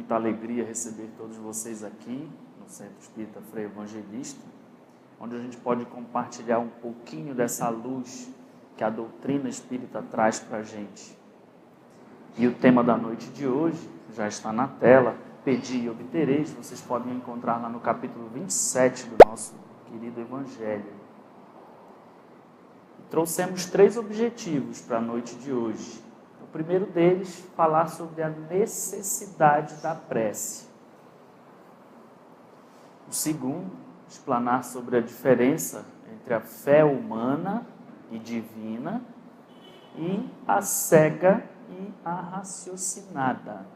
muita alegria receber todos vocês aqui no Centro Espírita Frei Evangelista, onde a gente pode compartilhar um pouquinho dessa luz que a doutrina espírita traz para a gente. E o tema da noite de hoje já está na tela: Pedi e obtereis. Vocês podem encontrar lá no capítulo 27 do nosso querido Evangelho. E trouxemos 3 objetivos para a noite de hoje. O primeiro deles, falar sobre a necessidade da prece. O segundo, explanar sobre a diferença entre a fé humana e divina e a cega e a raciocinada.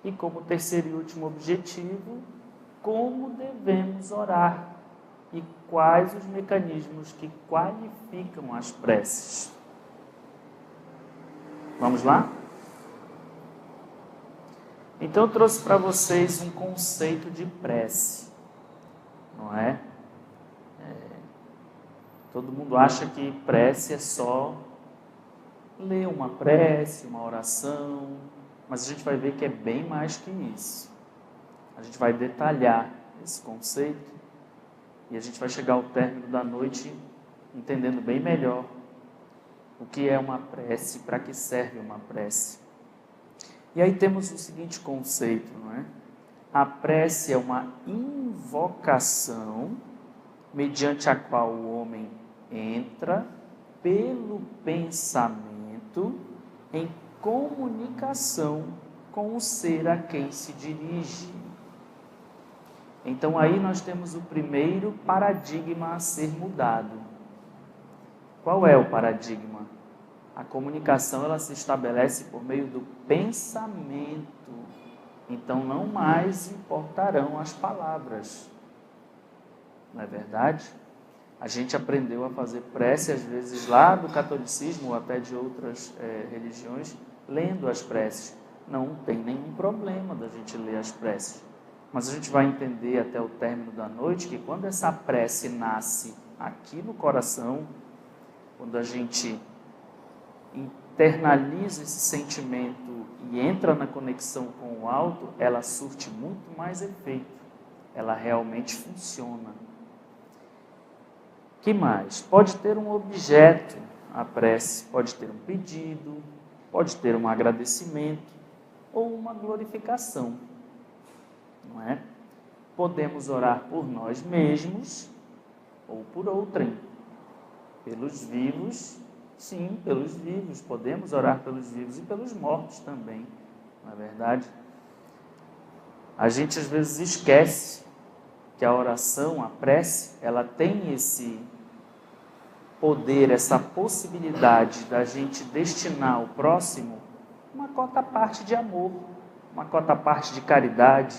E como terceiro e último objetivo, como devemos orar e quais os mecanismos que qualificam as preces. Vamos lá? Então eu trouxe para vocês um conceito de prece, não é? Todo mundo acha que prece é só ler uma prece, uma oração, mas a gente vai ver que é bem mais que isso. A gente vai detalhar esse conceito e a gente vai chegar ao término da noite entendendo bem melhor o que é uma prece, para que serve uma prece. E aí temos o seguinte conceito, não é? A prece é uma invocação mediante a qual o homem entra pelo pensamento em comunicação com o ser a quem se dirige. Então aí nós temos o primeiro paradigma a ser mudado. Qual é o paradigma? A comunicação ela se estabelece por meio do pensamento. Então não mais importarão as palavras. Não é verdade? A gente aprendeu a fazer prece, às vezes lá do catolicismo ou até de outras religiões, lendo as preces. Não tem nenhum problema da gente ler as preces. Mas a gente vai entender até o término da noite que quando essa prece nasce aqui no coração, quando a gente internaliza esse sentimento e entra na conexão com o alto, ela surte muito mais efeito. Ela realmente funciona. Que mais? Pode ter um objeto, a prece pode ter um pedido, pode ter um agradecimento ou uma glorificação, não é? Podemos orar por nós mesmos ou por outrem, pelos vivos, sim, pelos vivos, podemos orar pelos vivos e pelos mortos também, não é verdade? A gente às vezes esquece que a oração, a prece, ela tem esse poder, essa possibilidade da gente destinar ao próximo uma cota parte de amor, uma cota parte de caridade.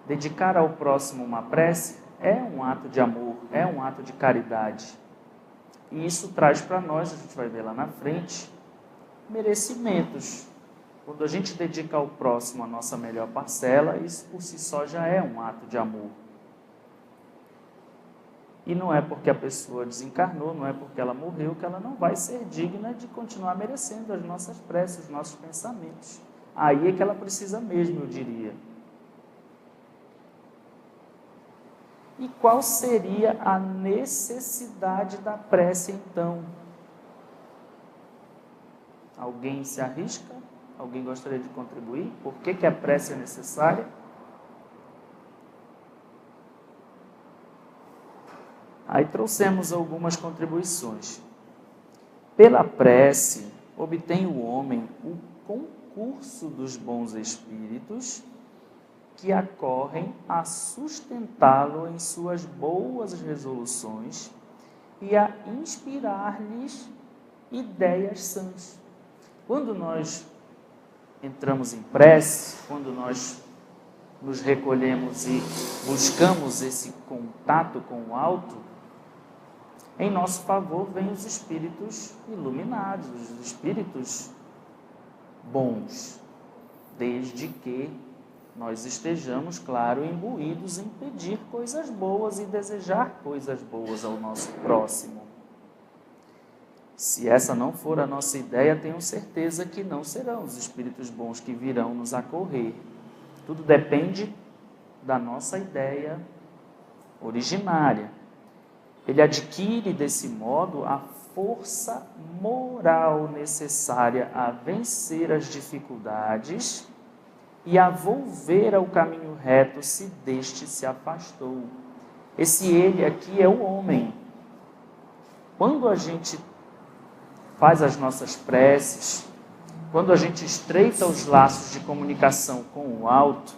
Dedicar ao próximo uma prece é um ato de amor, é um ato de caridade. E isso traz para nós, a gente vai ver lá na frente, merecimentos. Quando a gente dedica ao próximo a nossa melhor parcela, isso por si só já é um ato de amor. E não é porque a pessoa desencarnou, não é porque ela morreu, que ela não vai ser digna de continuar merecendo as nossas preces, os nossos pensamentos. Aí é que ela precisa mesmo, eu diria. E qual seria a necessidade da prece, então? Alguém se arrisca? Alguém gostaria de contribuir? Por que a prece é necessária? Aí trouxemos algumas contribuições. Pela prece, obtém o homem o concurso dos bons espíritos que acorrem a sustentá-lo em suas boas resoluções e a inspirar-lhes ideias sãs. Quando nós entramos em prece, quando nós nos recolhemos e buscamos esse contato com o alto, em nosso favor vêm os espíritos iluminados, os espíritos bons, desde que nós estejamos, claro, imbuídos em pedir coisas boas e desejar coisas boas ao nosso próximo. Se essa não for a nossa ideia, tenho certeza que não serão os espíritos bons que virão nos acorrer. Tudo depende da nossa ideia originária. Ele adquire, desse modo, a força moral necessária a vencer as dificuldades e a volver ao caminho reto se deste se afastou. Esse ele aqui é o homem. Quando a gente faz as nossas preces, quando a gente estreita os laços de comunicação com o alto,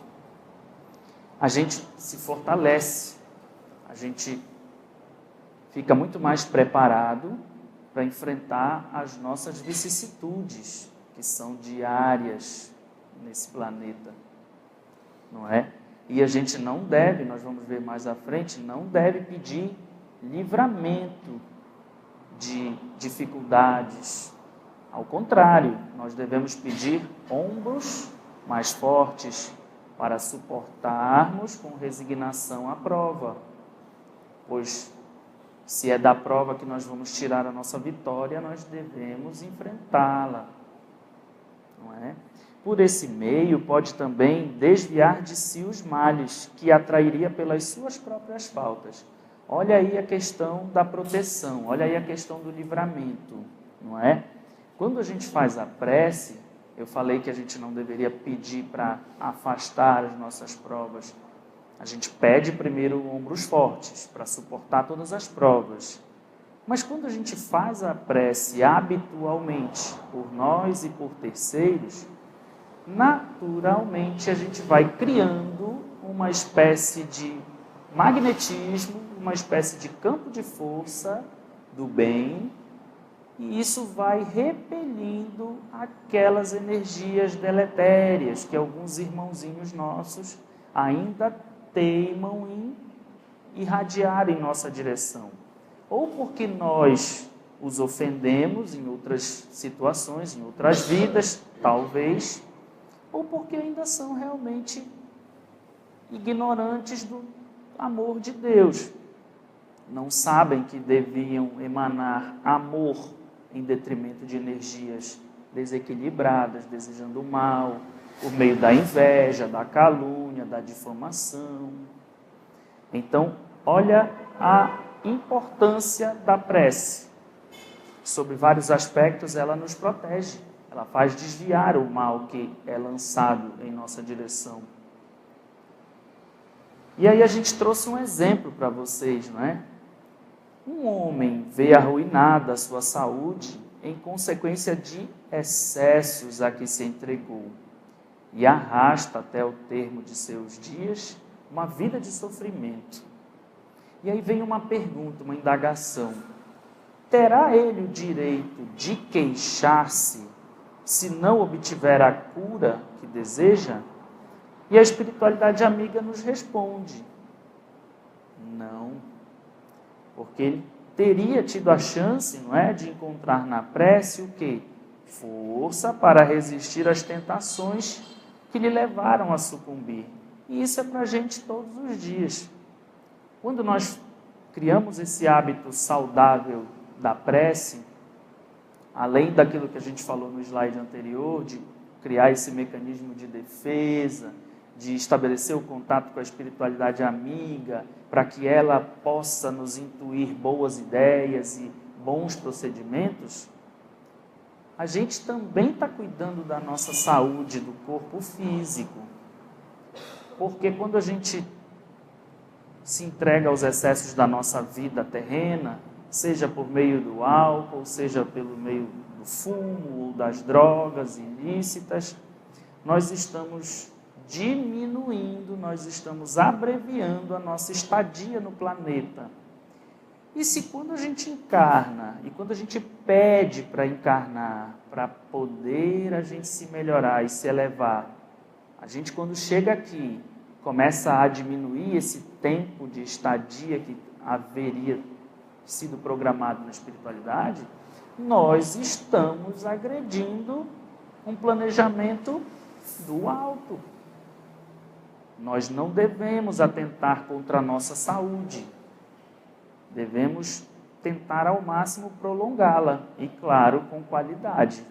a gente se fortalece, a gente fica muito mais preparado para enfrentar as nossas vicissitudes, que são diárias nesse planeta, não é? E a gente não deve, nós vamos ver mais à frente, não deve pedir livramento de dificuldades. Ao contrário, nós devemos pedir ombros mais fortes para suportarmos com resignação a prova, pois se é da prova que nós vamos tirar a nossa vitória, nós devemos enfrentá-la, não é? Por esse meio, pode também desviar de si os males que atrairia pelas suas próprias faltas. Olha aí a questão da proteção, olha aí a questão do livramento, não é? Quando a gente faz a prece, eu falei que a gente não deveria pedir para afastar as nossas provas. A gente pede primeiro ombros fortes para suportar todas as provas. Mas quando a gente faz a prece habitualmente por nós e por terceiros, naturalmente a gente vai criando uma espécie de magnetismo, uma espécie de campo de força do bem, e isso vai repelindo aquelas energias deletérias que alguns irmãozinhos nossos ainda teimam em irradiar em nossa direção. Ou porque nós os ofendemos em outras situações, em outras vidas, talvez, ou porque ainda são realmente ignorantes do amor de Deus. Não sabem que deviam emanar amor em detrimento de energias desequilibradas, desejando o mal, por meio da inveja, da calúnia, da difamação. Então, olha a importância da prece. Sobre vários aspectos, ela nos protege. Ela faz desviar o mal que é lançado em nossa direção. E aí a gente trouxe um exemplo para vocês, não é? Um homem vê arruinada a sua saúde em consequência de excessos a que se entregou e arrasta até o termo de seus dias uma vida de sofrimento. E aí vem uma pergunta, uma indagação. Terá ele o direito de queixar-se se não obtiver a cura que deseja? E a espiritualidade amiga nos responde: não, porque ele teria tido a chance, não é, de encontrar na prece o quê? Força para resistir às tentações que lhe levaram a sucumbir. E isso é para a gente todos os dias. Quando nós criamos esse hábito saudável da prece, além daquilo que a gente falou no slide anterior, de criar esse mecanismo de defesa, de estabelecer o contato com a espiritualidade amiga, para que ela possa nos intuir boas ideias e bons procedimentos, a gente também está cuidando da nossa saúde, do corpo físico. Porque quando a gente se entrega aos excessos da nossa vida terrena, seja por meio do álcool, seja pelo meio do fumo ou das drogas ilícitas, nós estamos diminuindo, nós estamos abreviando a nossa estadia no planeta. E se quando a gente encarna, e quando a gente pede para encarnar, para poder a gente se melhorar e se elevar, a gente quando chega aqui, começa a diminuir esse tempo de estadia que haveria sido programado na espiritualidade, nós estamos agredindo um planejamento do alto. Nós não devemos atentar contra a nossa saúde. Devemos tentar ao máximo prolongá-la, e claro, com qualidade.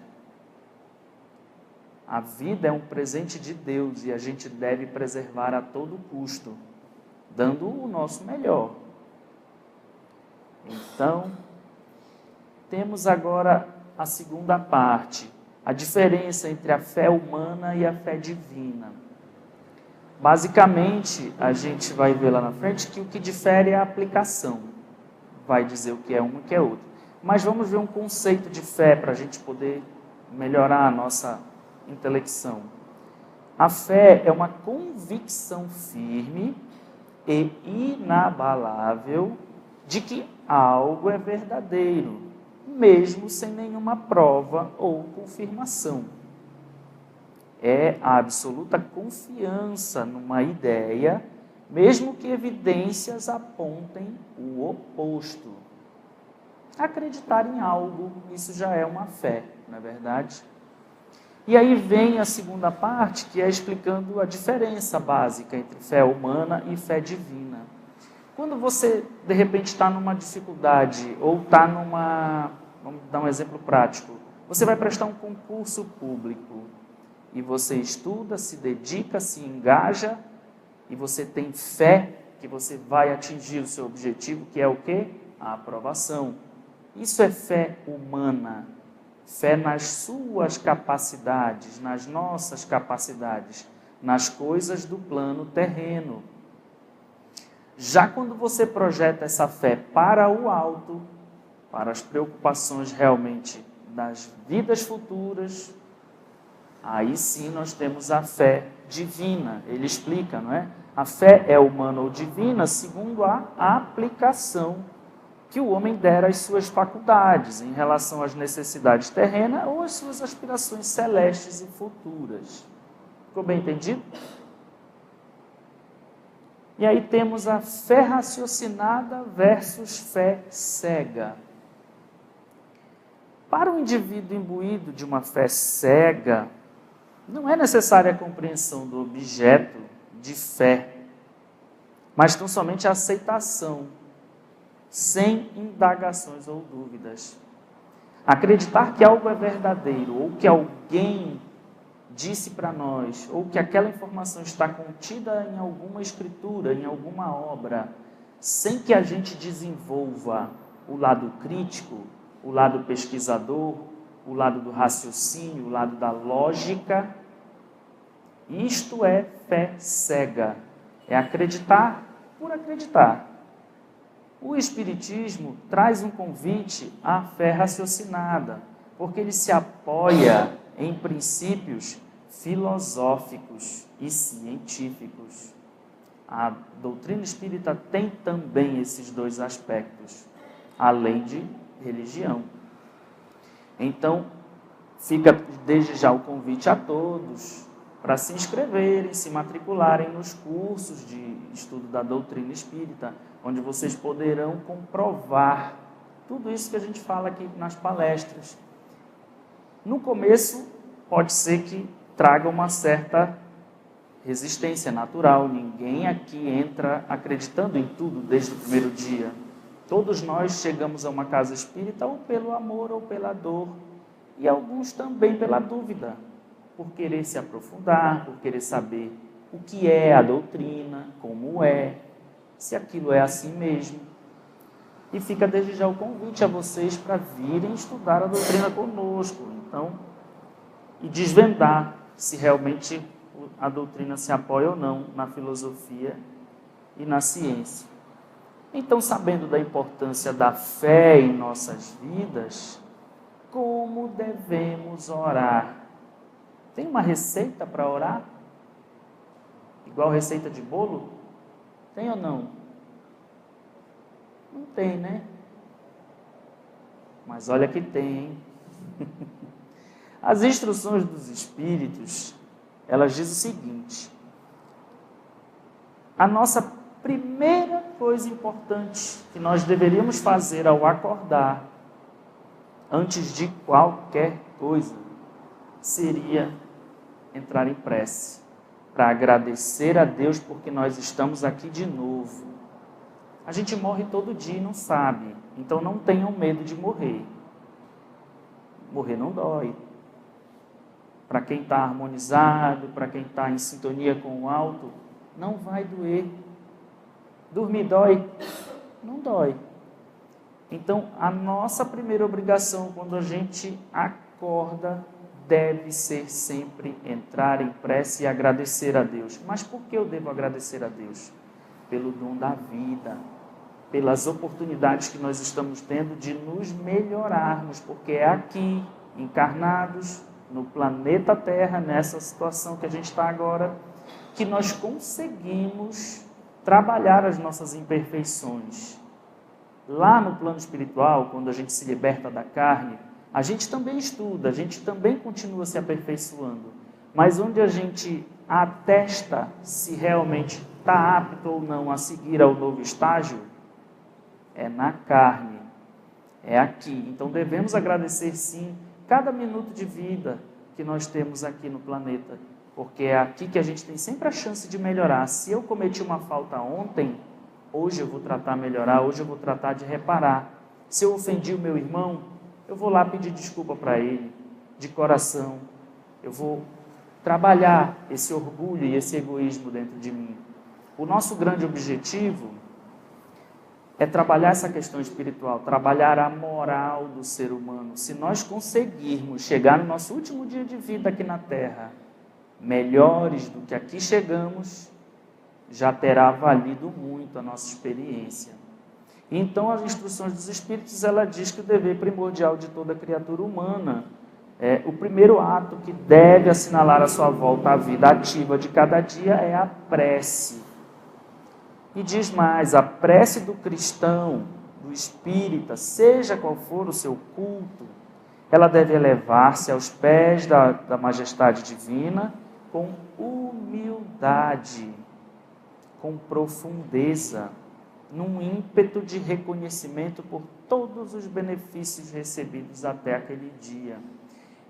A vida é um presente de Deus e a gente deve preservar a todo custo, dando o nosso melhor. Então, temos agora a segunda parte, a diferença entre a fé humana e a fé divina. Basicamente, a gente vai ver lá na frente que o que difere é a aplicação. Vai dizer o que é uma e o que é outra. Mas vamos ver um conceito de fé para a gente poder melhorar a nossa intelecção. A fé é uma convicção firme e inabalável de que algo é verdadeiro, mesmo sem nenhuma prova ou confirmação. É a absoluta confiança numa ideia, mesmo que evidências apontem o oposto. Acreditar em algo, isso já é uma fé, não é verdade? E aí vem a segunda parte, que é explicando a diferença básica entre fé humana e fé divina. Quando você, de repente, está numa dificuldade ou está numa... Vamos dar um exemplo prático. Você vai prestar um concurso público e você estuda, se dedica, se engaja e você tem fé que você vai atingir o seu objetivo, que é o quê? A aprovação. Isso é fé humana. Fé nas suas capacidades, nas nossas capacidades, nas coisas do plano terreno. Já quando você projeta essa fé para o alto, para as preocupações realmente das vidas futuras, aí sim nós temos a fé divina. Ele explica, não é? A fé é humana ou divina segundo a aplicação que o homem dera às suas faculdades em relação às necessidades terrenas ou às suas aspirações celestes e futuras. Ficou bem entendido? E aí temos a fé raciocinada versus fé cega. Para o indivíduo imbuído de uma fé cega, não é necessária a compreensão do objeto de fé, mas tão somente a aceitação, sem indagações ou dúvidas. Acreditar que algo é verdadeiro, ou que alguém disse para nós, ou que aquela informação está contida em alguma escritura, em alguma obra, sem que a gente desenvolva o lado crítico, o lado pesquisador, o lado do raciocínio, o lado da lógica, isto é fé cega. É acreditar por acreditar. O Espiritismo traz um convite à fé raciocinada, porque ele se apoia em princípios filosóficos e científicos. A doutrina espírita tem também esses dois aspectos, além de religião. Então, fica desde já o convite a todos para se inscreverem, se matricularem nos cursos de estudo da doutrina espírita, onde vocês poderão comprovar tudo isso que a gente fala aqui nas palestras. No começo, pode ser que traga uma certa resistência natural. Ninguém aqui entra acreditando em tudo desde o primeiro dia. Todos nós chegamos a uma casa espírita ou pelo amor ou pela dor, e alguns também pela dúvida, por querer se aprofundar, por querer saber o que é a doutrina, como é, se aquilo é assim mesmo. E fica desde já o convite a vocês para virem estudar a doutrina conosco, então, e desvendar se realmente a doutrina se apoia ou não na filosofia e na ciência. Então, sabendo da importância da fé em nossas vidas, como devemos orar? Tem uma receita para orar? Igual receita de bolo? Tem ou não? Não tem, né? Mas olha que tem, hein? As instruções dos Espíritos, elas dizem o seguinte: a nossa primeira coisa importante que nós deveríamos fazer ao acordar, antes de qualquer coisa, seria entrar em prece, para agradecer a Deus porque nós estamos aqui de novo. A gente morre todo dia e não sabe, então não tenham medo de morrer. Morrer não dói. para quem está harmonizado, para quem está em sintonia com o alto, não vai doer. Dormir dói? Não dói. Então, a nossa primeira obrigação quando a gente acorda deve ser sempre entrar em prece e agradecer a Deus. Mas por que eu devo agradecer a Deus? Pelo dom da vida, pelas oportunidades que nós estamos tendo de nos melhorarmos, porque é aqui, encarnados, no planeta Terra, nessa situação que a gente está agora, que nós conseguimos trabalhar as nossas imperfeições. Lá no plano espiritual, quando a gente se liberta da carne, a gente também estuda, a gente também continua se aperfeiçoando. Mas onde a gente atesta se realmente está apto ou não a seguir ao novo estágio, é na carne, é aqui. Então devemos agradecer sim cada minuto de vida que nós temos aqui no planeta, porque é aqui que a gente tem sempre a chance de melhorar. Se eu cometi uma falta ontem, hoje eu vou tratar de melhorar, hoje eu vou tratar de reparar. Se eu ofendi o meu irmão, eu vou lá pedir desculpa para ele, de coração. Eu vou trabalhar esse orgulho e esse egoísmo dentro de mim. O nosso grande objetivo é trabalhar essa questão espiritual, trabalhar a moral do ser humano. Se nós conseguirmos chegar no nosso último dia de vida aqui na Terra, melhores do que aqui chegamos, já terá valido muito a nossa experiência. Então, as instruções dos Espíritos, ela diz que o dever primordial de toda criatura humana, o primeiro ato que deve assinalar a sua volta à vida ativa de cada dia é a prece. E diz mais, a prece do cristão, do espírita, seja qual for o seu culto, ela deve elevar-se aos pés da majestade divina com humildade, com profundeza, num ímpeto de reconhecimento por todos os benefícios recebidos até aquele dia.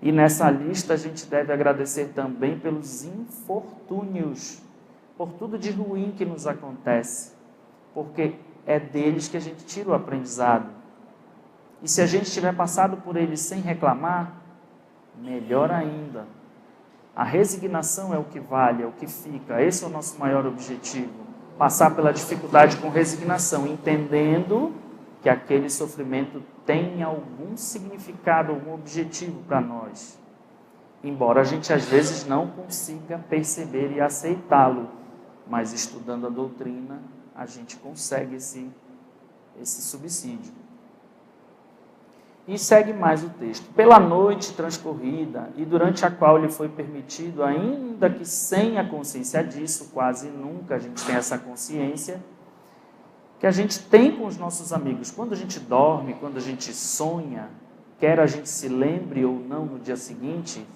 E nessa lista a gente deve agradecer também pelos infortúnios, por tudo de ruim que nos acontece, porque é deles que a gente tira o aprendizado. E se a gente tiver passado por eles sem reclamar, melhor ainda. A resignação é o que vale, é o que fica. Esse é o nosso maior objetivo. Passar pela dificuldade com resignação, entendendo que aquele sofrimento tem algum significado, algum objetivo para nós. Embora a gente às vezes não consiga perceber e aceitá-lo, mas estudando a doutrina, a gente consegue esse subsídio. E segue mais o texto. Pela noite transcorrida e durante a qual lhe foi permitido, ainda que sem a consciência disso, quase nunca a gente tem essa consciência, que a gente tem com os nossos amigos. Quando a gente dorme, quando a gente sonha, quer a gente se lembre ou não no dia seguinte,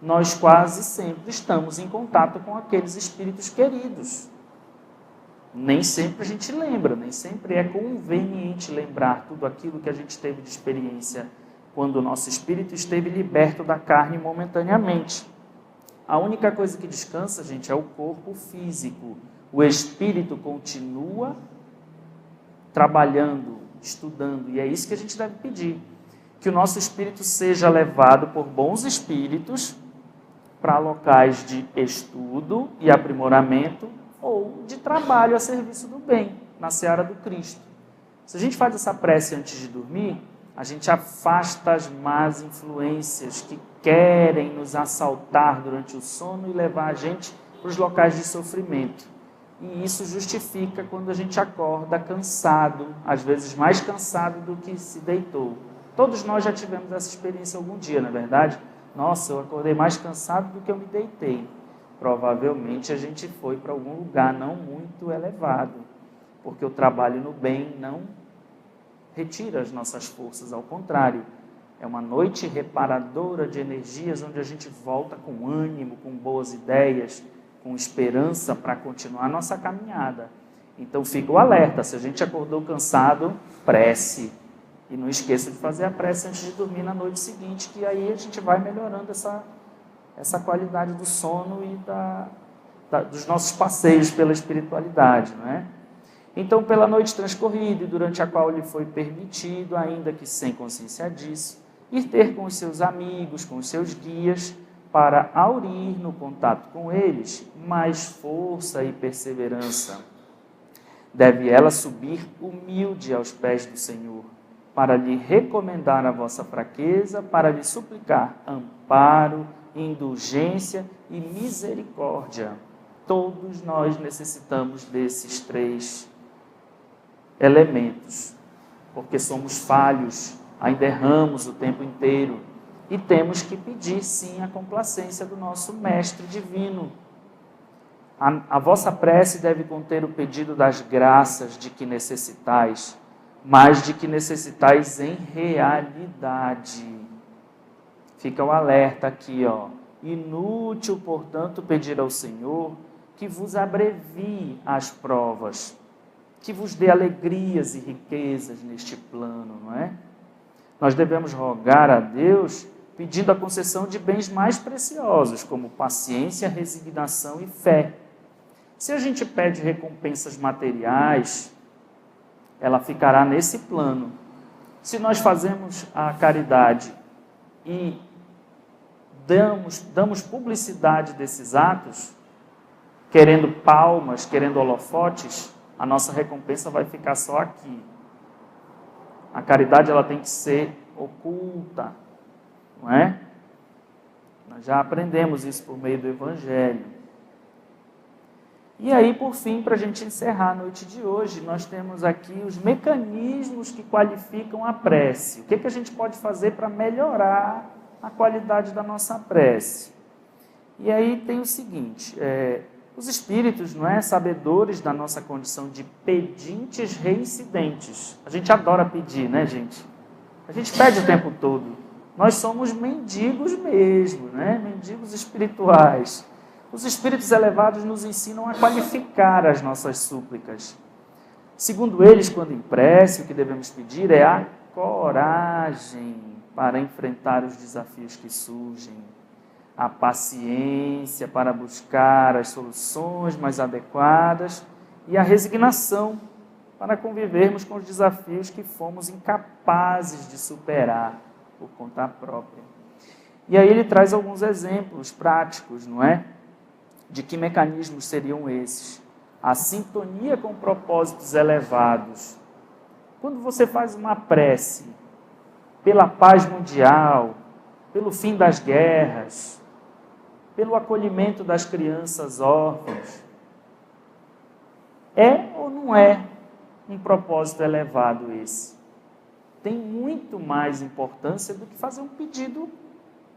nós quase sempre estamos em contato com aqueles espíritos queridos. Nem sempre a gente lembra, nem sempre é conveniente lembrar tudo aquilo que a gente teve de experiência quando o nosso espírito esteve liberto da carne momentaneamente. A única coisa que descansa, gente, é o corpo físico. O espírito continua trabalhando, estudando, e é isso que a gente deve pedir. Que o nosso espírito seja levado por bons espíritos para locais de estudo e aprimoramento ou de trabalho a serviço do bem, na seara do Cristo. Se a gente faz essa prece antes de dormir, a gente afasta as más influências que querem nos assaltar durante o sono e levar a gente para os locais de sofrimento. E isso justifica quando a gente acorda cansado, às vezes mais cansado do que se deitou. Todos nós já tivemos essa experiência algum dia, não é verdade? Nossa, eu acordei mais cansado do que eu me deitei. Provavelmente a gente foi para algum lugar não muito elevado, porque o trabalho no bem não retira as nossas forças, ao contrário, é uma noite reparadora de energias, onde a gente volta com ânimo, com boas ideias, com esperança para continuar a nossa caminhada. Então fica o alerta, se a gente acordou cansado, prece. E não esqueça de fazer a prece antes de dormir na noite seguinte, que aí a gente vai melhorando essa qualidade do sono e dos nossos passeios pela espiritualidade, não é? Então, pela noite transcorrida e durante a qual lhe foi permitido, ainda que sem consciência disso, ir ter com os seus amigos, com os seus guias, para aurir no contato com eles mais força e perseverança. Deve ela subir humilde aos pés do Senhor, para lhe recomendar a vossa fraqueza, para lhe suplicar amparo, indulgência e misericórdia. Todos nós necessitamos desses 3 elementos, porque somos falhos, ainda erramos o tempo inteiro e temos que pedir sim a complacência do nosso Mestre Divino. A vossa prece deve conter o pedido das graças de que necessitais, mas de que necessitais em realidade. Fica o alerta aqui, ó. Inútil, portanto, pedir ao Senhor que vos abrevie as provas, que vos dê alegrias e riquezas neste plano, não é? Nós devemos rogar a Deus pedindo a concessão de bens mais preciosos, como paciência, resignação e fé. Se a gente pede recompensas materiais, ela ficará nesse plano. Se nós fazemos a caridade e damos publicidade desses atos, querendo palmas, querendo holofotes, a nossa recompensa vai ficar só aqui. A caridade ela tem que ser oculta, não é? Nós já aprendemos isso por meio do Evangelho. E aí, por fim, para a gente encerrar a noite de hoje, nós temos aqui os mecanismos que qualificam a prece. O que a gente pode fazer para melhorar a qualidade da nossa prece? E aí tem o seguinte, os espíritos, não é, sabedores da nossa condição de pedintes reincidentes. A gente adora pedir, né, gente? A gente pede o tempo todo. Nós somos mendigos mesmo, né? Mendigos espirituais. Os espíritos elevados nos ensinam a qualificar as nossas súplicas. Segundo eles, quando em prece, o que devemos pedir é a coragem para enfrentar os desafios que surgem, a paciência para buscar as soluções mais adequadas e a resignação para convivermos com os desafios que fomos incapazes de superar por conta própria. E aí ele traz alguns exemplos práticos, não é? De que mecanismos seriam esses? A sintonia com propósitos elevados. Quando você faz uma prece pela paz mundial, pelo fim das guerras, pelo acolhimento das crianças órfãs, é ou não é um propósito elevado esse? Tem muito mais importância do que fazer um pedido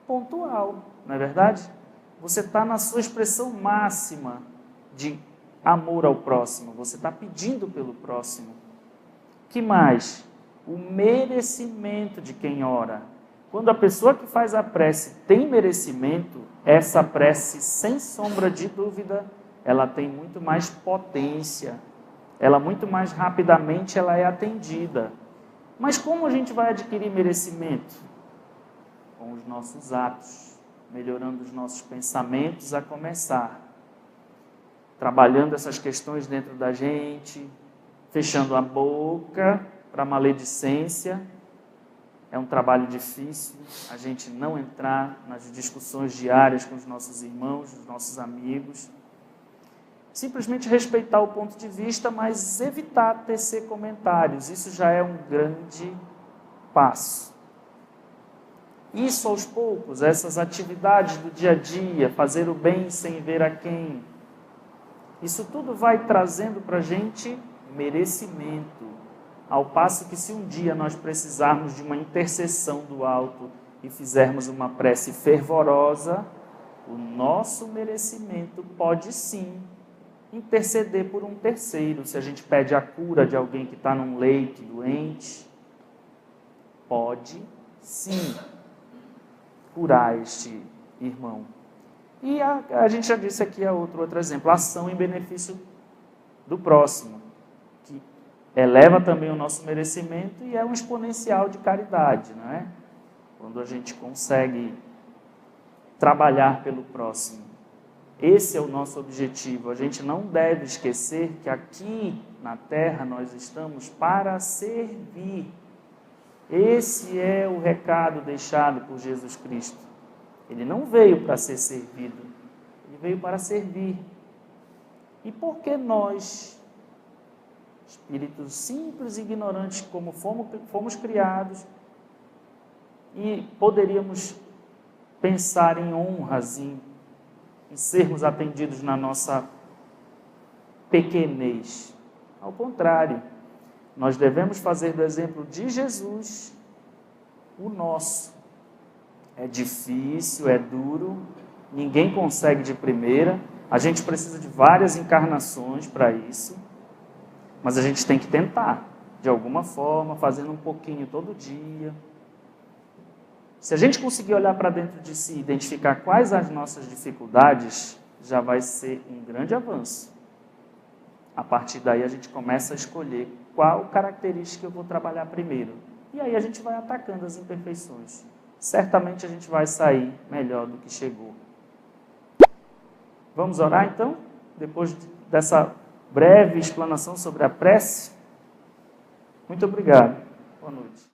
pontual, não é verdade? Você está na sua expressão máxima de amor ao próximo. Você está pedindo pelo próximo. Que mais? O merecimento de quem ora. Quando a pessoa que faz a prece tem merecimento, essa prece, sem sombra de dúvida, ela tem muito mais potência. Ela muito mais rapidamente ela é atendida. Mas como a gente vai adquirir merecimento? Com os nossos atos. Melhorando os nossos pensamentos a começar, trabalhando essas questões dentro da gente, fechando a boca para a maledicência. É um trabalho difícil, a gente não entrar nas discussões diárias com os nossos irmãos, os nossos amigos. Simplesmente respeitar o ponto de vista, mas evitar tecer comentários. Isso já é um grande passo. Isso aos poucos, essas atividades do dia a dia, fazer o bem sem ver a quem. Isso tudo vai trazendo para a gente merecimento. Ao passo que se um dia nós precisarmos de uma intercessão do alto e fizermos uma prece fervorosa, o nosso merecimento pode sim interceder por um terceiro. Se a gente pede a cura de alguém que está num leito doente, pode sim curar este irmão. E a gente já disse aqui outro exemplo, a ação em benefício do próximo, que eleva também o nosso merecimento e é um exponencial de caridade, não é? Quando a gente consegue trabalhar pelo próximo. Esse é o nosso objetivo. A gente não deve esquecer que aqui na Terra nós estamos para servir. Esse é o recado deixado por Jesus Cristo. Ele não veio para ser servido, ele veio para servir. E por que nós, espíritos simples e ignorantes como fomos criados, e poderíamos pensar em honras, em sermos atendidos na nossa pequenez? Ao contrário, nós devemos fazer do exemplo de Jesus o nosso. É difícil, é duro, ninguém consegue de primeira, a gente precisa de várias encarnações para isso, mas a gente tem que tentar, de alguma forma, fazendo um pouquinho todo dia. Se a gente conseguir olhar para dentro de si, identificar quais as nossas dificuldades, já vai ser um grande avanço. A partir daí a gente começa a escolher qual característica eu vou trabalhar primeiro. E aí a gente vai atacando as imperfeições. Certamente a gente vai sair melhor do que chegou. Vamos orar então? Depois dessa breve explanação sobre a prece? Muito obrigado. Boa noite.